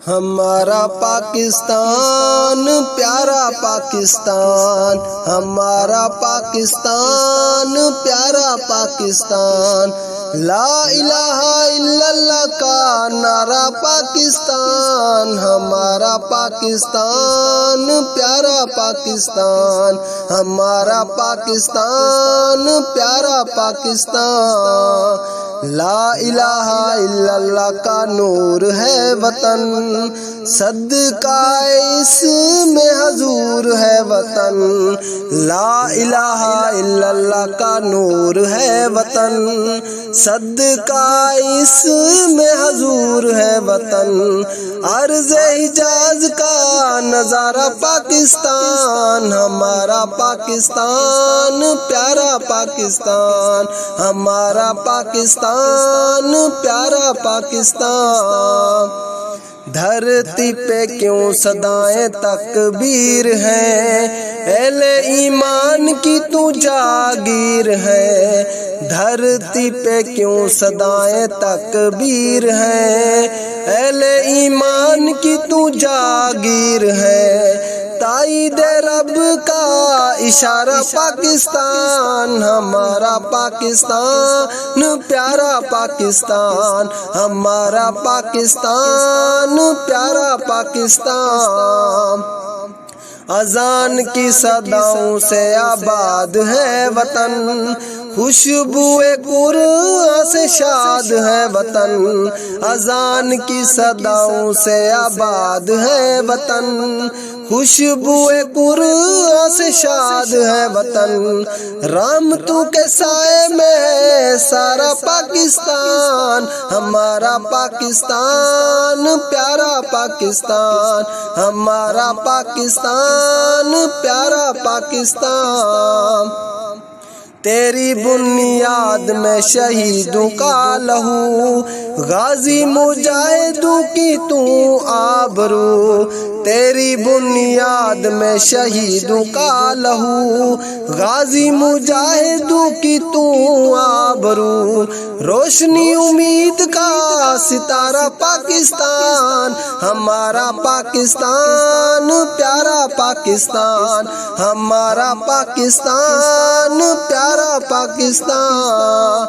ہمارا پاکستان پیارا پاکستان، ہمارا پاکستان پیارا پاکستان، لا الہ الا اللہ کا نعرہ پاکستان، ہمارا پاکستان پیارا پاکستان، ہمارا پاکستان پیارا پاکستان، لا الہ الا اللہ کا نور ہے وطن، صدقہ اس میں حضور ہے وطن، لا الہ الا اللہ کا نور ہے وطن، صدقہ اس میں حضور ہے وطن، عرض حجاز کا نظارہ پاکستان، ہمارا پاکستان پیارا پاکستان، ہمارا پاکستان پیارا پاکستان، دھرتی پہ کیوں صدائیں تکبیر ہیں، اہل ایمان کی تو جاگیر ہے، دھرتی پہ کیوں صدائیں تکبیر ہیں، اہل ایمان کی تو جاگیر ہے، تائید رب کا اشارہ پاکستان، ہمارا پاکستان پیارا پاکستان، ہمارا پاکستان پیارا پاکستان، اذان کی صداؤں سے آباد ہے وطن، خوشبوئے قرآن سے شاد ہے وطن، اذان کی صداؤں سے آباد ہے وطن، خوشبوئے قرآن سے شاد ہے وطن، رحمتوں کے سائے میں ہے سارا پاکستان، ہمارا پاکستان پیارا پاکستان، ہمارا پاکستان پیارا پاکستان، تیری بنیاد میں شہیدوں کا لہو، غازی مجاہدوں کی تو آبرو، تیری بنیاد میں شہیدوں کا لہو، غازی مجاہدوں کی تو آبرو، روشنی امید کا ستارہ پاکستان، ہمارا پاکستان پیارا پاکستان، ہمارا پاکستان پیارا پاکستان،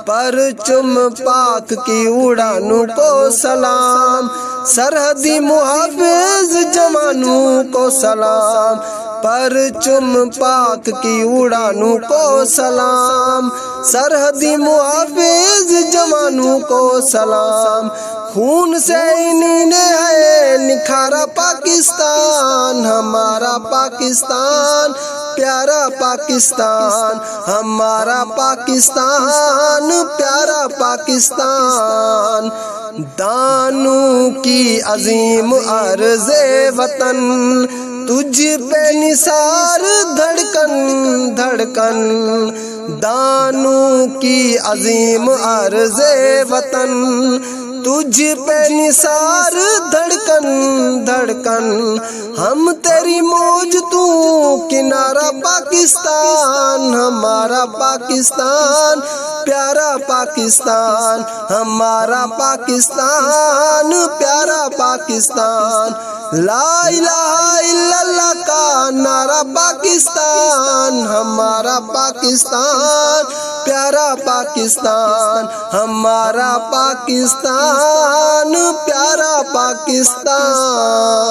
پرچم پاک کی اڑانوں کو سلام، سرحدی محافظ جوانوں کو سلام، پرچم پاک کی اڑانوں کو سلام، سرحدی محافظ جوانوں کو سلام، خون سے انہی نے ہے نکھارا پاکستان، ہمارا پاکستان پیارا پاکستان، ہمارا پاکستان پیارا پاکستان، دانوں کی عظیم عرض وطن، تجھ پہ نثار دھڑکن دھڑکن، دانوں کی عظیم عرض وطن، تجھ پہ نثار دھڑکن دھڑکن، ہم تیری موج تو کنارہ پاکستان، ہمارا پاکستان پیارا پاکستان، ہمارا پاکستان پیارا پاکستان، لا الہ الا اللہ کا نعرہ پاکستان، ہمارا پاکستان پیارا پاکستان، ہمارا پاکستان پیارا پاکستان۔